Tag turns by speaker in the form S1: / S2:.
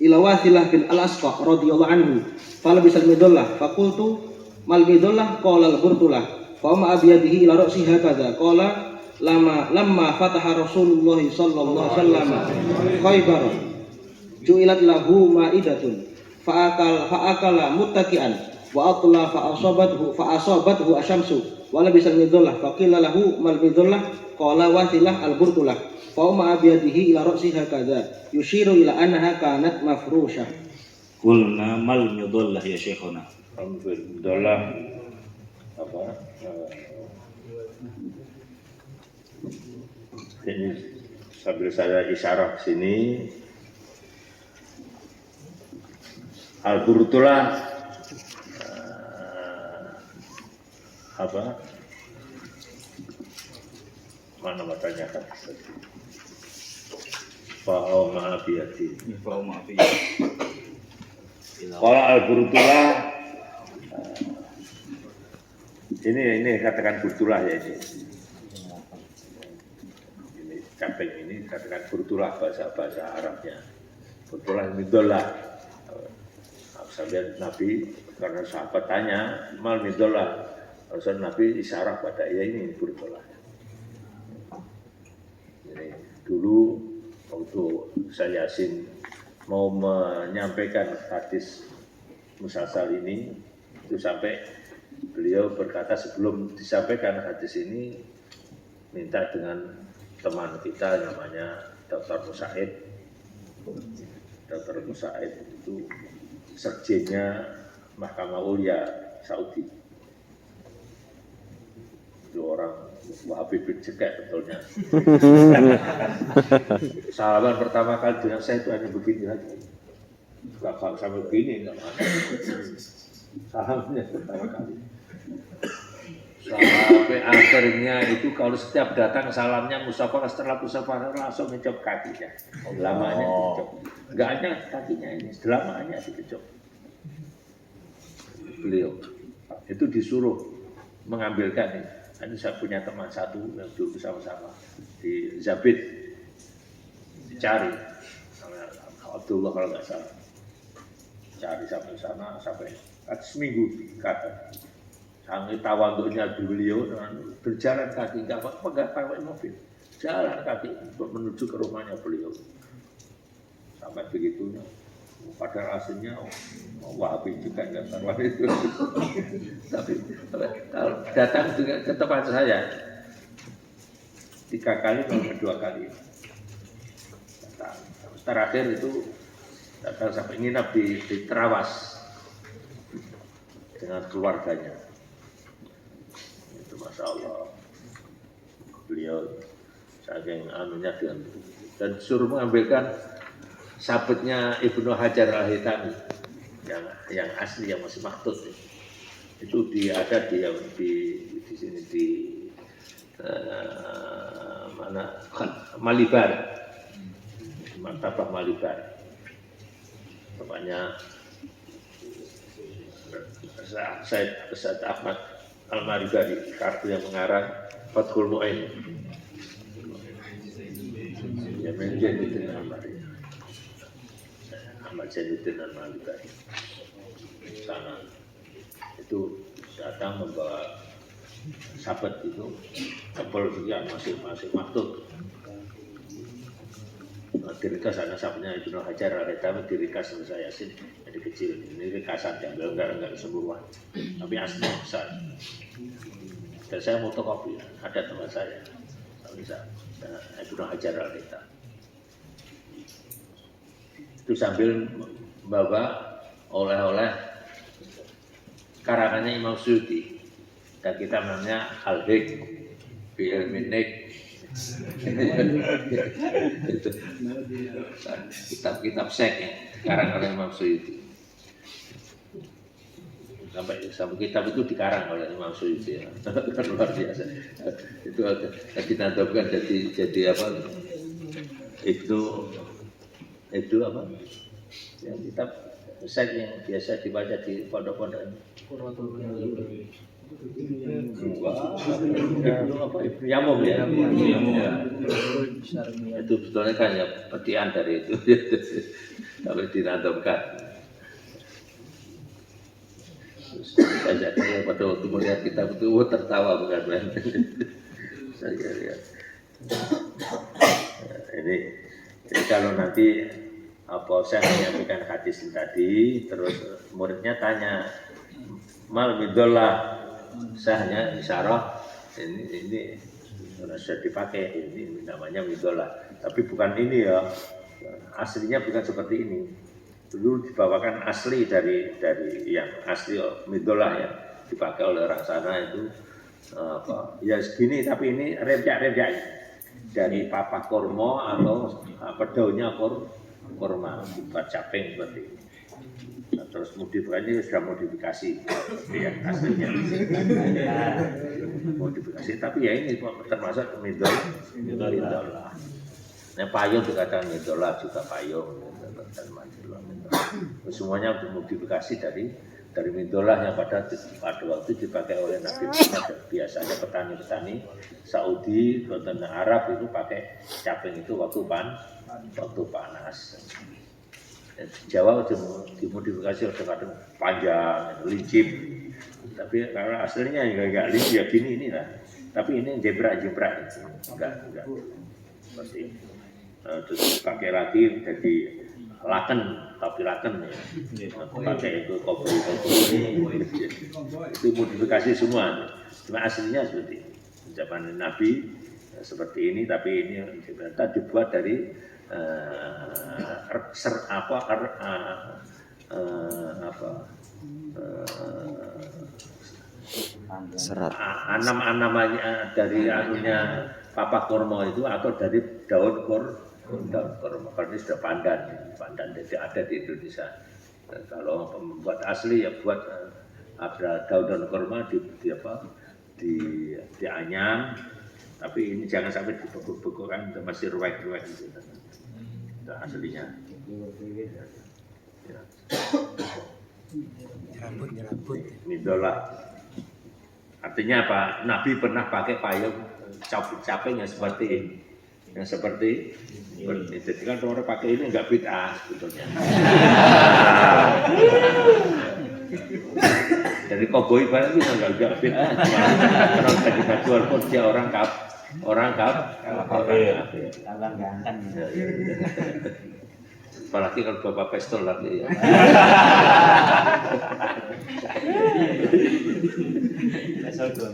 S1: ila Wasilah bin Al-Asqa radhiyallahu anhu fala bisal midallah faqultu mal midallah qala al-burtulah fa ma abiyadihi ila ra'si hakadha qala lamma fataha Rasulullah sallallahu alaihi wasallam Khaybar ju'ilat lahu ma'idatun fa'akala muttaqian wa atla fa'asabathu asyamsu wa labisal midallah faqila lahu mal midallah qala Wasilah al-burtulah Fauma abiyadihi ila ra'si hakadha yushiru ila annaha kanat mafrusyah.
S2: Qulna mal midallah ya syekhuna.
S3: Midallah apa? Ini sambil saya isyarah sini al-burtulah apa? Mana matanya kan? Fauma abiyadi. Kalau al-burtulah ini katakan burtulah ya ini. Ini caping ini katakan burtulah bahasa Arabnya. Burtulah midallah. Sampai Nabi karena sahabat tanya mal midallah. Rasul Nabi isyarah pada ya ini burtulah. Ini dulu waktu saya Yasin mau menyampaikan hadis musalsal ini itu sampai beliau berkata sebelum disampaikan hadis ini minta dengan teman kita namanya Dr. Musaid. Dr. Musaid itu sekjennya Mahkamah Ulia Saudi. Itu orang Wahabi bin Cekek betulnya. Salaman pertama kali dengan saya itu hanya begini lagi. Gak sampai begini, enggak ada. Salamnya pertama kali. Sampai akhirnya itu kalau setiap datang salamnya musafah, setelah musafah langsung ngecop kakinya. Lamanya dikecop. Enggak hanya kakinya ini, lamanya dikecop. Beliau itu disuruh mengambilkan ini. Ini saya punya teman satu yang dulu sama-sama di Zabit dicari Abdullah kalau nggak salah, cari sampai sana sampai seminggu kata sangat tawaduknya beliau dengan berjalan kaki nggak pakai mobil, jalan kaki untuk menuju ke rumahnya beliau sampai begitunya. Padahal aslinya Wahabi juga nggak salah itu. Tapi kalau datang juga ke tempat saya 3 kali atau 2 kali. Datang. Terakhir itu datang sampai nginap di Terawas dengan keluarganya. Itu Masya Allah. Beliau saking anunya dan suruh mengambilkan sabetnya Ibnu Hajar Al-Haytami yang asli yang masih maktut itu ada di sini di mana Malibar, Maktabah Malibar. Namanya Said Ahmad Al-Maribari, kartu yang mengarang Fathul Mu'in. Ya menjadi Ahmad Zainuddin Al-Malibari sana itu datang membawa sahabat itu tebal sekian masih maktub dirikas anak sahabatnya Ibnu Hajar Al-Haytami dirikas sama saya Yasin jadi kecil ini rikasan yang enggak keseluruhan tapi aslinya besar dan saya fotokopi ada teman saya Ibnu Hajar Al-Haytami itu sambil membawa oleh-oleh karangannya Imam Suyuti dan kita namanya Al-Hik bi Ilminik kitab-kitab sek ya karangan oleh Imam Suyuti sampai kitab itu dikarang oleh Imam Suyuti ya. Luar biasa itu ditandapkan jadi apa itu apa yang kitab sek yang biasa dibaca di pondok-pondok itu apa Yamum ya itu sebetulnya kan ya petian dari itu kalau diradomkan. Saya pada waktu melihat kitab itu tertawa bukan main. Saya lihat. Ini kalau nanti saya menyampaikan hadis tadi, terus muridnya tanya, mal midollah, sahnya isyarah, ini sudah dipakai, ini namanya midollah. Tapi bukan ini ya, aslinya bukan seperti ini. Dulu dibawakan asli dari yang asli midollah ya, dipakai oleh orang sana itu ya segini, tapi ini rejak-rejak dari papak kurma atau daunnya kurma buat caping seperti ini. Nah, terus modifikasi sudah modifikasi yang aslinya modifikasi, tapi ya ini termasuk midollah. Nah, payung dikatakan midollah juga payung. Semuanya dimodifikasi dari midollah yang pada waktu dipakai oleh Nabi Muhammad. Biasanya petani-petani Saudi, petani Arab itu pakai caping itu waktu panas. Jawa dimodifikasi kadang panjang, lincip. Tapi kalau aslinya enggak lincip ya gini inilah. Tapi ini jebrak enggak seperti ini. Terus pakai lagi jadi laken, tapi laken ya. Pakai itu kopi itu modifikasi semua. Cuma aslinya seperti ini. Zaman Nabi seperti ini, tapi ini ternyata dibuat dari anam-anamanya dari anunya papak kurma itu atau dari daun kurma. Kalau ini sudah pandan jadi ada di Indonesia. Kalau membuat asli ya buat ada daun kurma dianyam, tapi ini jangan sampai dibekuk-bekukan, masih ruwet-ruwet gitu. Itu aslinya. Ya.
S4: Nyerabut.
S3: Midollah. Artinya apa? Nabi pernah pakai payung caping yang seperti ini. Yang seperti ini. Jadi kan orang pakai ini enggak bid'ah sebetulnya. Dari koboi barang itu enggak bid'ah. Orang tadi jual pun dia orang kafir. Apalagi kalau bapak pistol lagi ya.
S4: Asal dong,